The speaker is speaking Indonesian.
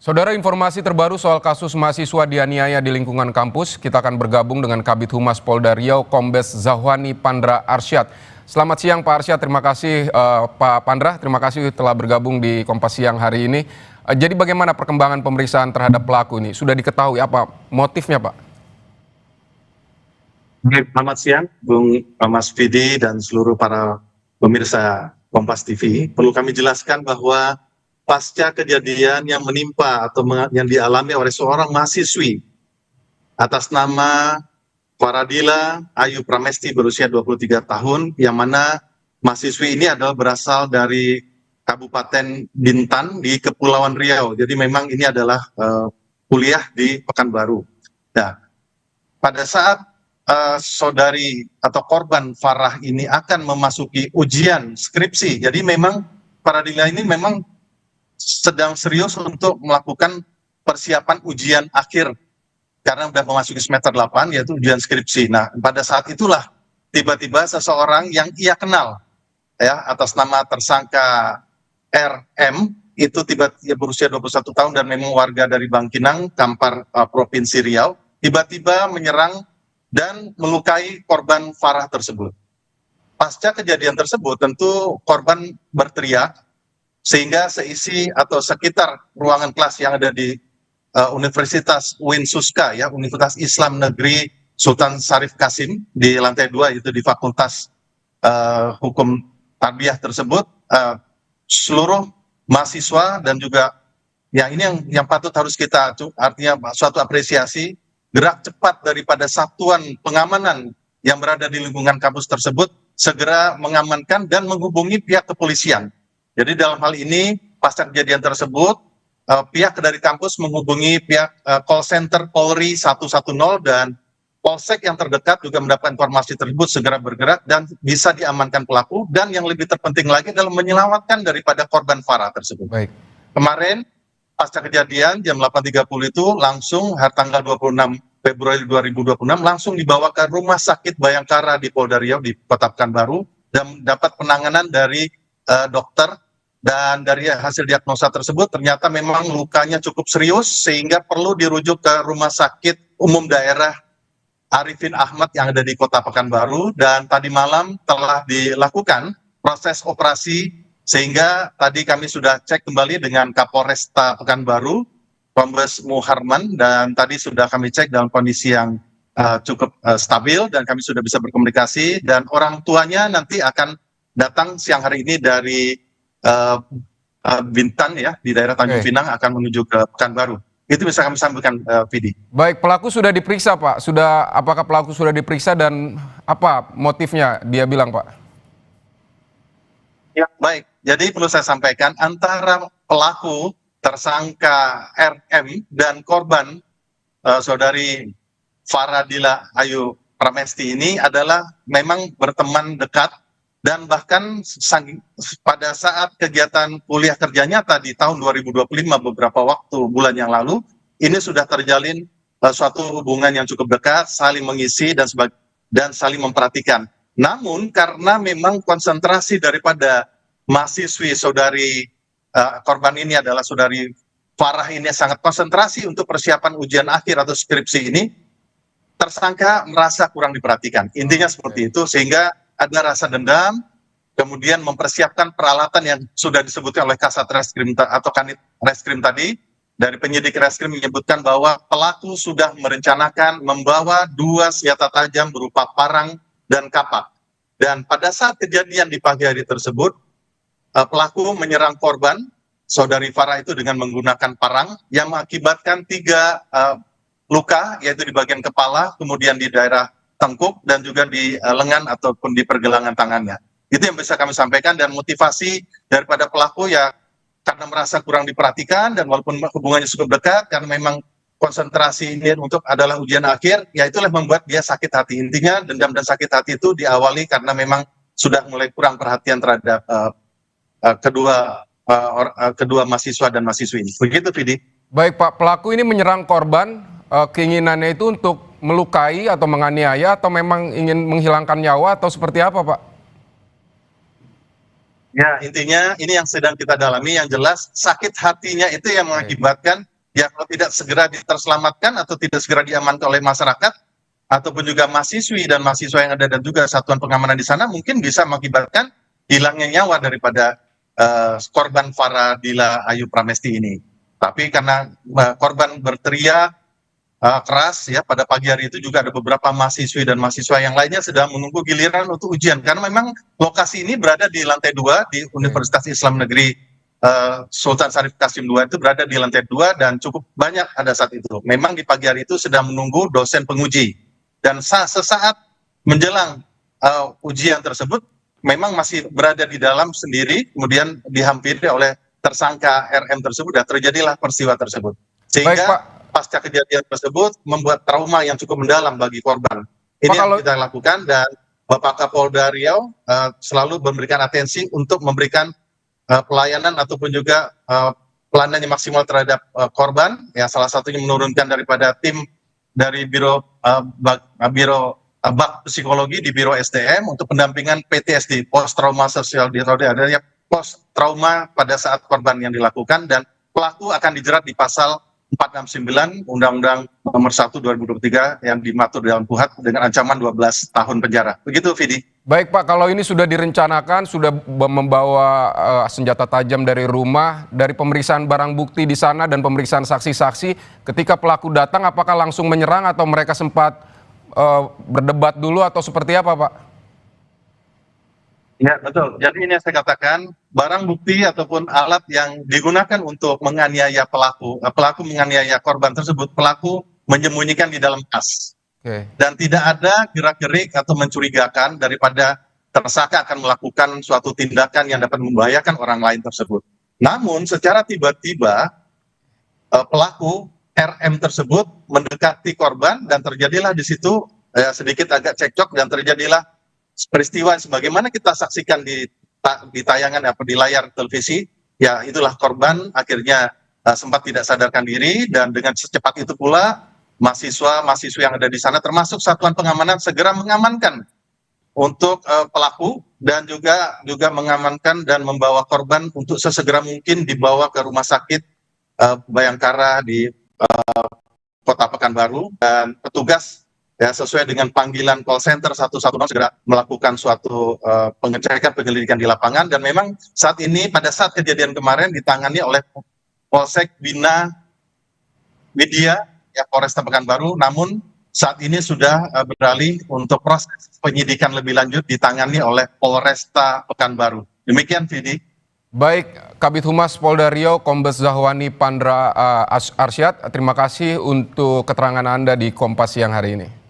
Saudara, informasi terbaru soal kasus mahasiswa dianiaya di lingkungan kampus, kita akan bergabung dengan Kabid Humas Polda Riau, Kombes Zahwani Pandra Arsyad. Selamat siang Pak Arsyad, terima kasih Pak Pandra, terima kasih telah bergabung di Kompas Siang hari ini. Jadi bagaimana perkembangan pemeriksaan terhadap pelaku ini? Sudah diketahui apa motifnya Pak? Selamat siang, Bung Mas Vidi dan seluruh para pemirsa Kompas TV. Perlu kami jelaskan bahwa pasca kejadian yang menimpa atau yang dialami oleh seorang mahasiswi atas nama Faradila Ayu Pramesti berusia 23 tahun, yang mana mahasiswi ini adalah berasal dari Kabupaten Bintan di Kepulauan Riau. Jadi memang ini adalah kuliah di Pekanbaru. Nah, pada saat saudari atau korban Farah ini akan memasuki ujian skripsi, jadi memang Faradila ini memang sedang serius untuk melakukan persiapan ujian akhir karena sudah memasuki semester 8, yaitu ujian skripsi. Nah, pada saat itulah tiba-tiba seseorang yang ia kenal ya atas nama tersangka RM itu tiba-tiba berusia 21 tahun dan memang warga dari Bangkinang, Kampar, Provinsi Riau, tiba-tiba menyerang dan melukai korban Farah tersebut. Pasca kejadian tersebut tentu korban berteriak sehingga seisi atau sekitar ruangan kelas yang ada di Universitas UIN Suska, ya, Universitas Islam Negeri Sultan Syarif Kasim di lantai 2, itu di Fakultas Hukum Tarbiyah tersebut, seluruh mahasiswa dan juga ya ini yang patut harus kita artinya suatu apresiasi gerak cepat daripada satuan pengamanan yang berada di lingkungan kampus tersebut segera mengamankan dan menghubungi pihak kepolisian. Jadi dalam hal ini pasca kejadian tersebut pihak dari kampus menghubungi pihak call center Polri 110 dan Polsek yang terdekat juga mendapat informasi tersebut, segera bergerak dan bisa diamankan pelaku, dan yang lebih terpenting lagi adalah menyelamatkan daripada korban Farah tersebut. Baik. Kemarin pasca kejadian jam 8.30 itu langsung tanggal 26 Februari 2026 langsung dibawa ke Rumah Sakit Bayangkara di Polda Riau di Kota Pekanbaru dan dapat penanganan dari dokter, dan dari hasil diagnosa tersebut ternyata memang lukanya cukup serius sehingga perlu dirujuk ke Rumah Sakit Umum Daerah Arifin Ahmad yang ada di Kota Pekanbaru, dan tadi malam telah dilakukan proses operasi sehingga tadi kami sudah cek kembali dengan Kapolresta Pekanbaru, Kombes Muharman, dan tadi sudah kami cek dalam kondisi yang cukup stabil dan kami sudah bisa berkomunikasi, dan orang tuanya nanti akan datang siang hari ini dari Bintan, ya, di daerah Tanjung Pinang, akan menuju ke Pekanbaru. Itu bisa kami sampaikan, Vidi. Baik, pelaku sudah diperiksa Pak. Apakah pelaku sudah diperiksa dan apa motifnya dia bilang Pak? Ya, baik. Jadi perlu saya sampaikan, antara pelaku tersangka RM dan korban saudari Faradila Ayu Pramesti ini adalah memang berteman dekat, dan bahkan pada saat kegiatan kuliah kerja nyata di tahun 2025 beberapa bulan yang lalu, ini sudah terjalin suatu hubungan yang cukup dekat, saling mengisi dan saling memperhatikan. Namun karena memang konsentrasi daripada mahasiswi saudari korban ini adalah saudari Farah ini sangat konsentrasi untuk persiapan ujian akhir atau skripsi ini, tersangka merasa kurang diperhatikan. Intinya seperti itu, sehingga ada rasa dendam, kemudian mempersiapkan peralatan yang sudah disebutkan oleh Kasat Reskrim atau Kanit Reskrim tadi. Dari penyidik Reskrim menyebutkan bahwa pelaku sudah merencanakan membawa 2 senjata tajam berupa parang dan kapak. Dan pada saat kejadian di pagi hari tersebut, pelaku menyerang korban, saudari Farah itu dengan menggunakan parang yang mengakibatkan 3 luka, yaitu di bagian kepala, kemudian di daerah tengkuk, dan juga di lengan ataupun di pergelangan tangannya. Itu yang bisa kami sampaikan, dan motivasi daripada pelaku ya karena merasa kurang diperhatikan, dan walaupun hubungannya cukup dekat, karena memang konsentrasi ini untuk adalah ujian akhir, ya itulah membuat dia sakit hati. Intinya dendam dan sakit hati itu diawali karena memang sudah mulai kurang perhatian terhadap kedua mahasiswa dan mahasiswi ini. Begitu, Vidi. Baik Pak, pelaku ini menyerang korban, keinginannya itu untuk melukai atau menganiaya atau memang ingin menghilangkan nyawa atau seperti apa Pak? Ya, intinya ini yang sedang kita dalami. Yang jelas sakit hatinya itu yang mengakibatkan ya kalau tidak segera terselamatkan atau tidak segera diamankan oleh masyarakat ataupun juga mahasiswi dan mahasiswa yang ada dan juga satuan pengamanan di sana, mungkin bisa mengakibatkan hilangnya nyawa daripada korban Faradila Ayu Pramesti ini. Tapi karena korban berteriak keras ya pada pagi hari itu, juga ada beberapa mahasiswi dan mahasiswa yang lainnya sedang menunggu giliran untuk ujian, karena memang lokasi ini berada di lantai 2 di Universitas Islam Negeri Sultan Syarif Qasim II, itu berada di lantai 2 dan cukup banyak pada saat itu. Memang di pagi hari itu sedang menunggu dosen penguji, dan sesaat menjelang ujian tersebut memang masih berada di dalam sendiri, kemudian dihampiri oleh tersangka RM tersebut dan terjadilah peristiwa tersebut. Sehingga Baik, Pak. pasca kejadian tersebut membuat trauma yang cukup mendalam bagi korban. Ini yang kita lakukan, dan Bapak Kapolda Riau selalu memberikan atensi untuk memberikan pelayanan ataupun juga pelayanan yang maksimal terhadap korban. Ya, salah satunya menurunkan daripada tim dari Bak Psikologi di Biro SDM untuk pendampingan PTSD, post trauma sosial disorder, adanya post trauma pada saat korban yang dilakukan, dan pelaku akan dijerat di pasal 469 Undang-Undang Nomor 1 2023 yang dimatur dalam KUHP dengan ancaman 12 tahun penjara. Begitu, Vidi. Baik, Pak, kalau ini sudah direncanakan, sudah membawa senjata tajam dari rumah, dari pemeriksaan barang bukti di sana dan pemeriksaan saksi-saksi, ketika pelaku datang apakah langsung menyerang atau mereka sempat berdebat dulu atau seperti apa, Pak? Ya, betul. Jadi ini yang saya katakan, barang bukti ataupun alat yang digunakan untuk menganiaya pelaku menganiaya korban tersebut, pelaku menyembunyikan di dalam tas. Dan tidak ada gerak-gerik atau mencurigakan daripada tersangka akan melakukan suatu tindakan yang dapat membahayakan orang lain tersebut. Namun secara tiba-tiba pelaku RM tersebut mendekati korban dan terjadilah di situ sedikit agak cekcok, dan terjadilah peristiwa sebagaimana kita saksikan di tayangan di layar televisi. Ya, itulah korban akhirnya sempat tidak sadarkan diri, dan dengan secepat itu pula mahasiswa yang ada di sana termasuk satuan pengamanan segera mengamankan untuk pelaku, dan juga mengamankan dan membawa korban untuk sesegera mungkin dibawa ke rumah sakit Bayangkara di Kota Pekanbaru, dan petugas ya sesuai dengan panggilan call center 110 segera melakukan suatu pengecekan penyelidikan di lapangan. Dan memang saat ini pada saat kejadian kemarin ditangani oleh Polsek Bina Widya ya Polresta Pekanbaru, namun saat ini sudah beralih untuk proses penyidikan lebih lanjut ditangani oleh Polresta Pekanbaru. Demikian, Vidi. Baik, Kabid Humas Polda Riau Kombes Zahwani Pandra Arsyad, terima kasih untuk keterangan Anda di Kompas siang hari ini.